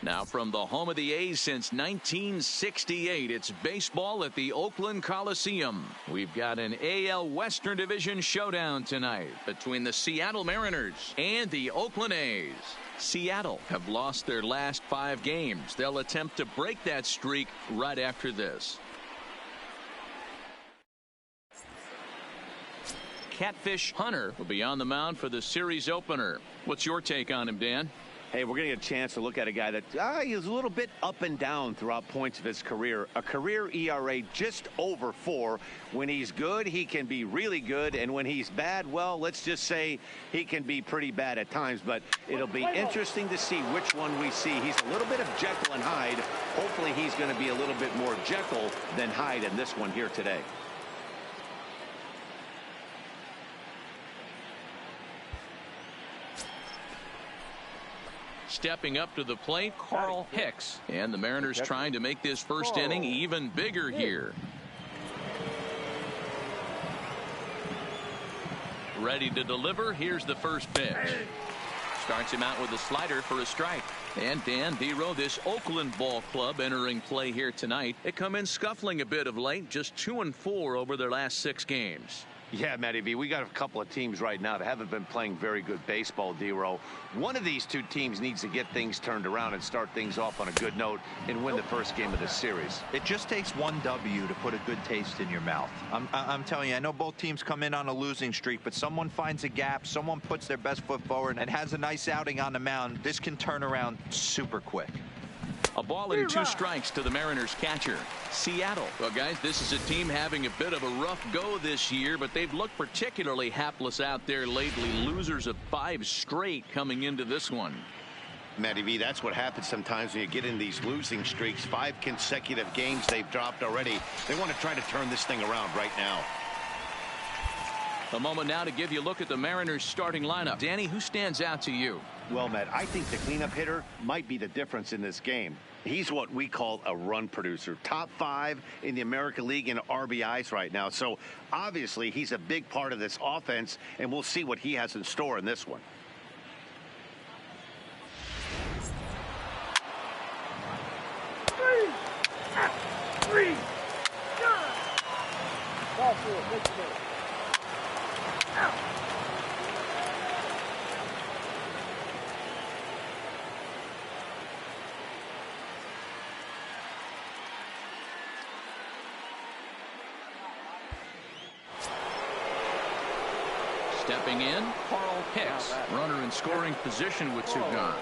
Now from the home of the A's since 1968, it's baseball at the Oakland Coliseum. We've got an AL Western Division showdown tonight between the Seattle Mariners and the Oakland A's. Seattle have lost their last 5 games. They'll attempt to break that streak right after this. Catfish Hunter will be on the mound for the series opener. What's your take on him, Dan? Hey, we're going to get a chance to look at a guy that he's a little bit up and down throughout points of his career. A career ERA just over 4. When he's good, he can be really good. And when he's bad, well, let's just say he can be pretty bad at times. But it'll be interesting to see which one we see. He's a little bit of Jekyll and Hyde. Hopefully he's going to be a little bit more Jekyll than Hyde in this one here today. Stepping up to the plate, Carl Hicks. And the Mariners trying to make this first inning even bigger here. Ready to deliver. Here's the first pitch. Starts him out with a slider for a strike. And Dan Dero, this Oakland ball club entering play here tonight. They come in scuffling a bit of late, just 2-4 over their last 6 games. Yeah, Matty V, we got a couple of teams right now that haven't been playing very good baseball, Dero. One of these 2 teams needs to get things turned around and start things off on a good note and win the first game of this series. It just takes one W to put a good taste in your mouth. I'm telling you, I know both teams come in on a losing streak, but someone finds a gap, someone puts their best foot forward and has a nice outing on the mound. This can turn around super quick. A ball and 2 strikes to the Mariners catcher. Seattle. Well, guys, this is a team having a bit of a rough go this year, but they've looked particularly hapless out there lately. Losers of 5 straight coming into this one. Matty V, that's what happens sometimes when you get in these losing streaks. 5 consecutive games they've dropped already. They want to try to turn this thing around right now. A moment now to give you a look at the Mariners starting lineup. Danny, who stands out to you? Well, Matt, I think the cleanup hitter might be the difference in this game. He's what we call a run producer. Top 5 in the American League in RBIs right now. So obviously he's a big part of this offense, and we'll see what he has in store in this one. Three. Ball 4. Let's go. Stepping in, Carl Hicks. Runner in scoring position with 2 gone.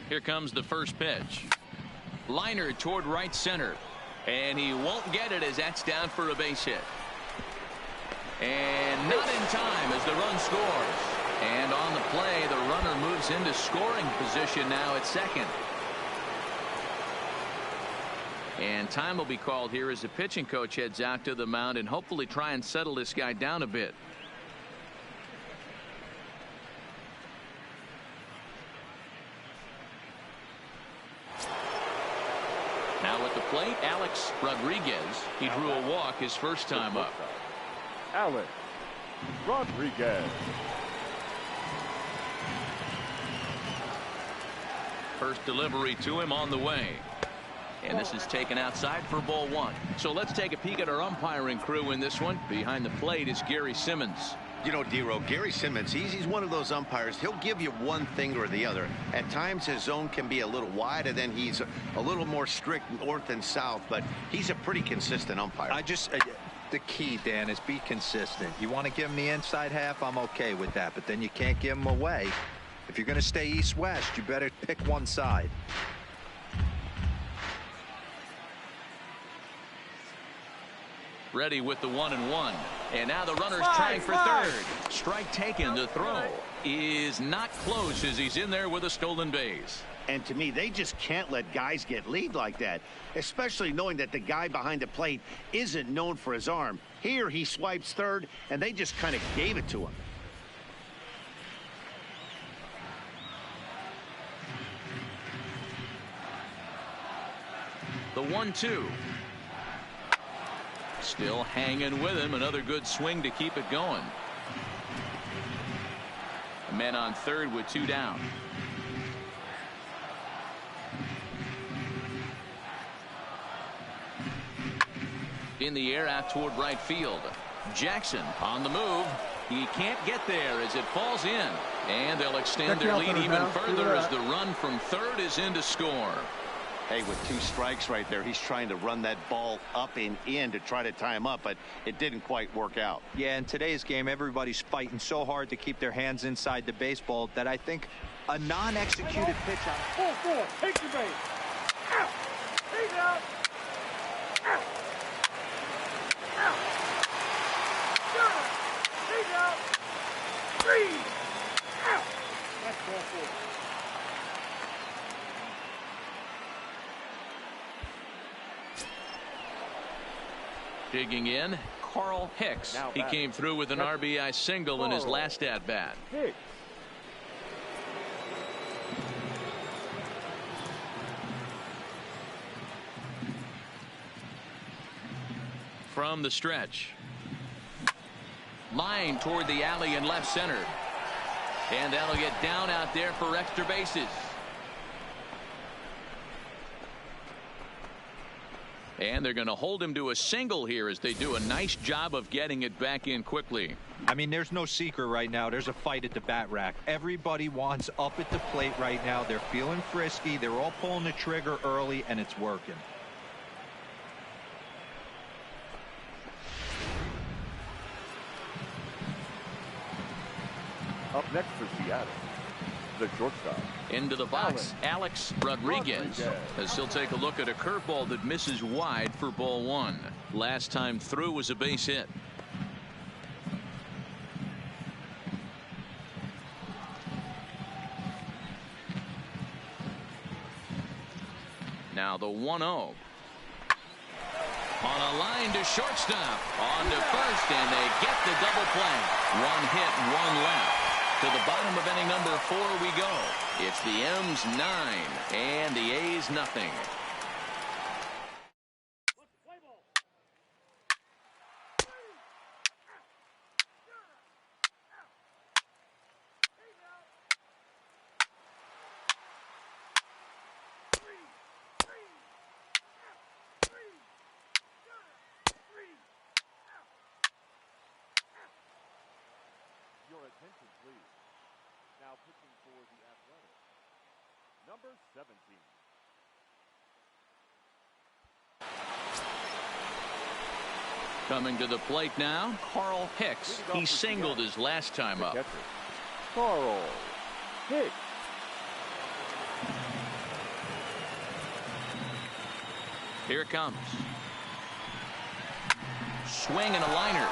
Here comes the first pitch. Liner toward right center. And he won't get it as that's down for a base hit. And not in time as the run scores. And on the play, the runner moves into scoring position now at second. And time will be called here as the pitching coach heads out to the mound and hopefully try and settle this guy down a bit. Now at the plate, Alex Rodriguez. He drew a walk his first time up. Alex Rodriguez. First delivery to him on the way. And this is taken outside for ball 1. So let's take a peek at our umpiring crew in this one. Behind the plate is Gary Simmons. You know, Dero, Gary Simmons, he's one of those umpires. He'll give you one thing or the other. At times his zone can be a little wide, and then he's a little more strict north and south, but he's a pretty consistent umpire. The key, Dan, is be consistent. You want to give him the inside half, I'm okay with that, but then you can't give him away. If you're going to stay east-west, you better pick one side. Ready with the 1-1. And now the runner's trying for third. Strike taken. The throw is not close as he's in there with a stolen base. And to me, they just can't let guys get lead like that, especially knowing that the guy behind the plate isn't known for his arm. Here he swipes third, and they just kind of gave it to him. The 1-2. Still hanging with him. Another good swing to keep it going. Men on third with 2 down. In the air out toward right field. Jackson on the move. He can't get there as it falls in. And they'll extend their lead even further as the run from third is in to score. Hey, with 2 strikes right there, he's trying to run that ball up and in to try to tie him up, but it didn't quite work out. Yeah, in today's game, everybody's fighting so hard to keep their hands inside the baseball that I think a non-executed pitch on. 4-4, take the base. Out. He's out. Out. Out. Out. He's out. 3. Out. That's ball 4. Digging in, Carl Hicks. He came through with an RBI single in his last at-bat. From the stretch. Line toward the alley in left center. And that'll get down out there for extra bases. And they're going to hold him to a single here as they do a nice job of getting it back in quickly. I mean, there's no secret right now. There's a fight at the bat rack. Everybody wants up at the plate right now. They're feeling frisky. They're all pulling the trigger early, and it's working. Up next for Seattle, the shortstop. Into the box, Alex Rodriguez, as he'll take a look at a curveball that misses wide for ball 1. Last time through was a base hit. Now the 1-0. On a line to shortstop. On to first, and they get the double play. 1 hit, 1 left. To the bottom of inning number 4 we go. It's the M's 9 and the A's nothing. Your attention, please. Now pitching for the Athletics, number 17. Coming to the plate now, Carl Hicks. He singled his last time up. Carl Hicks. Here it comes. Swing and a liner.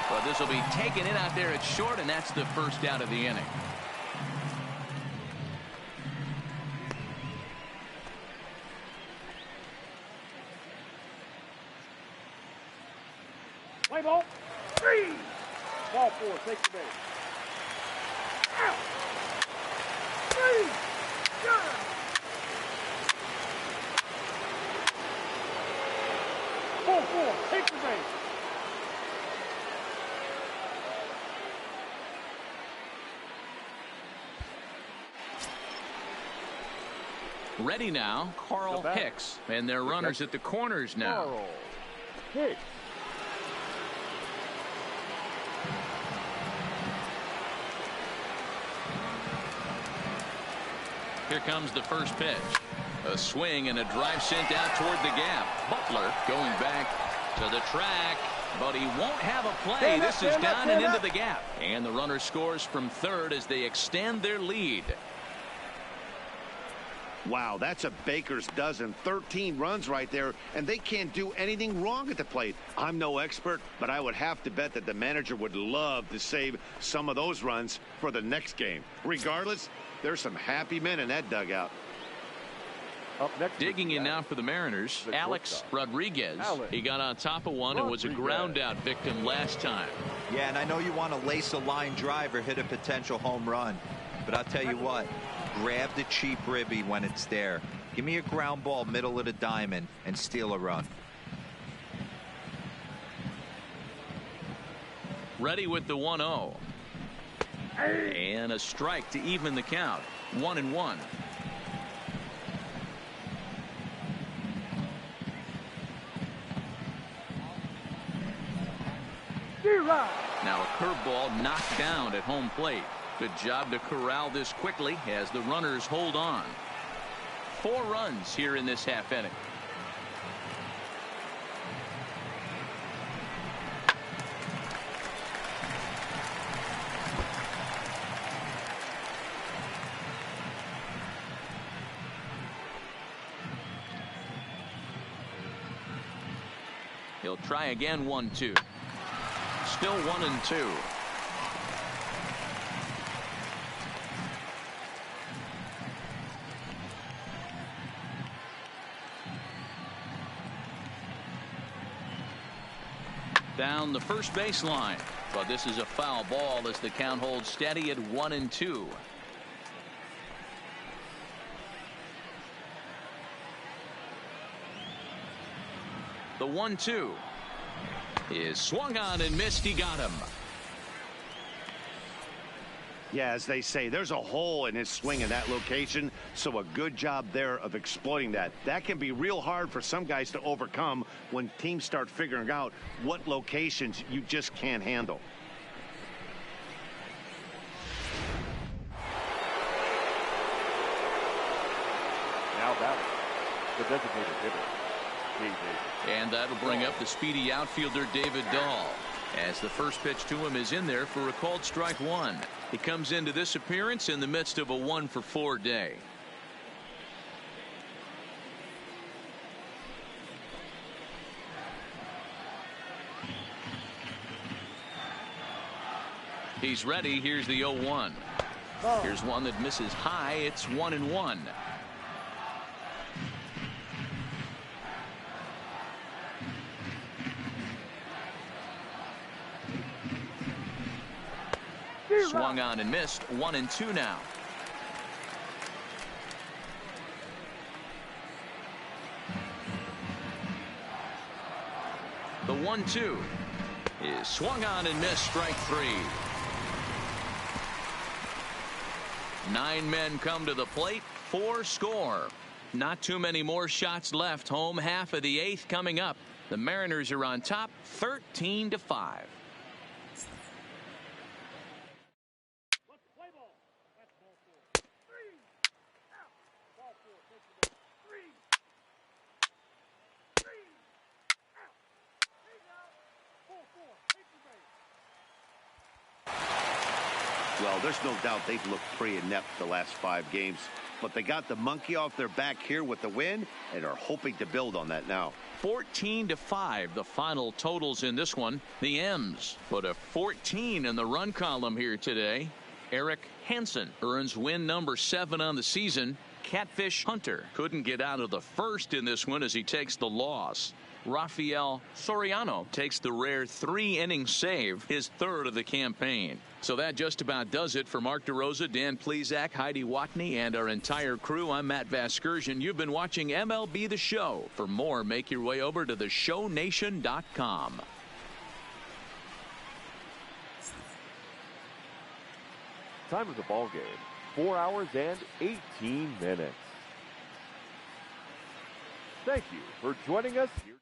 But this will be taken in out there at short, and that's the first out of the inning. Play ball. 3. Ball 4. Take the base. Out. 3. Good. 4-4. Take the base. Ready now, Carl Hicks, and their runners at the corners now. Carl Hicks. Here comes the first pitch. A swing and a drive sent out toward the gap. Butler going back to the track, but he won't have a play. This is down and into the gap. And the runner scores from third as they extend their lead. Wow, that's a baker's dozen. 13 runs right there, and they can't do anything wrong at the plate. I'm no expert, but I would have to bet that the manager would love to save some of those runs for the next game. Regardless, there's some happy men in that dugout. Up next, digging in now for the Mariners, Alex Rodriguez. He got on top of one and was a ground out victim last time. Yeah, and I know you want to lace a line drive or hit a potential home run, but I'll tell you what, grab the cheap ribby when it's there. Give me a ground ball middle of the diamond and steal a run. Ready with the 1-0. And a strike to even the count. 1-1. Now a curveball knocked down at home plate. Good job to corral this quickly as the runners hold on. 4 runs here in this half inning. He'll try again. 1-2. Still 1-2. Down the first baseline, but this is a foul ball as the count holds steady at 1-2. The 1-2 is swung on and missed. He got him. Yeah, as they say, there's a hole in his swing in that location, so a good job there of exploiting that. That can be real hard for some guys to overcome when teams start figuring out what locations you just can't handle. Now batting, the designated hitter, David. And that'll bring up the speedy outfielder David Dahl, as the first pitch to him is in there for a called strike 1. He comes into this appearance in the midst of a 1-for-4 day. He's ready. Here's the 0-1. Here's one that misses high. It's 1-1. Swung on and missed. 1-2 now. The 1-2 is swung on and missed. Strike 3. 9 men come to the plate. 4 score. Not too many more shots left. Home half of the 8th coming up. The Mariners are on top 13-5. Well, there's no doubt they've looked pretty inept the last 5 games, but they got the monkey off their back here with the win and are hoping to build on that now. 14-5 the final totals in this one. The M's put a 14 in the run column here today. Eric Hansen earns win number 7 on the season. Catfish Hunter couldn't get out of the first in this one as he takes the loss. Rafael Soriano takes the rare 3-inning save, his 3rd of the campaign. So that just about does it for Mark DeRosa, Dan Plesac, Heidi Watney, and our entire crew. I'm Matt Vasgersian. You've been watching MLB The Show. For more, make your way over to theshownation.com. Time of the ball game, 4 hours and 18 minutes. Thank you for joining us here.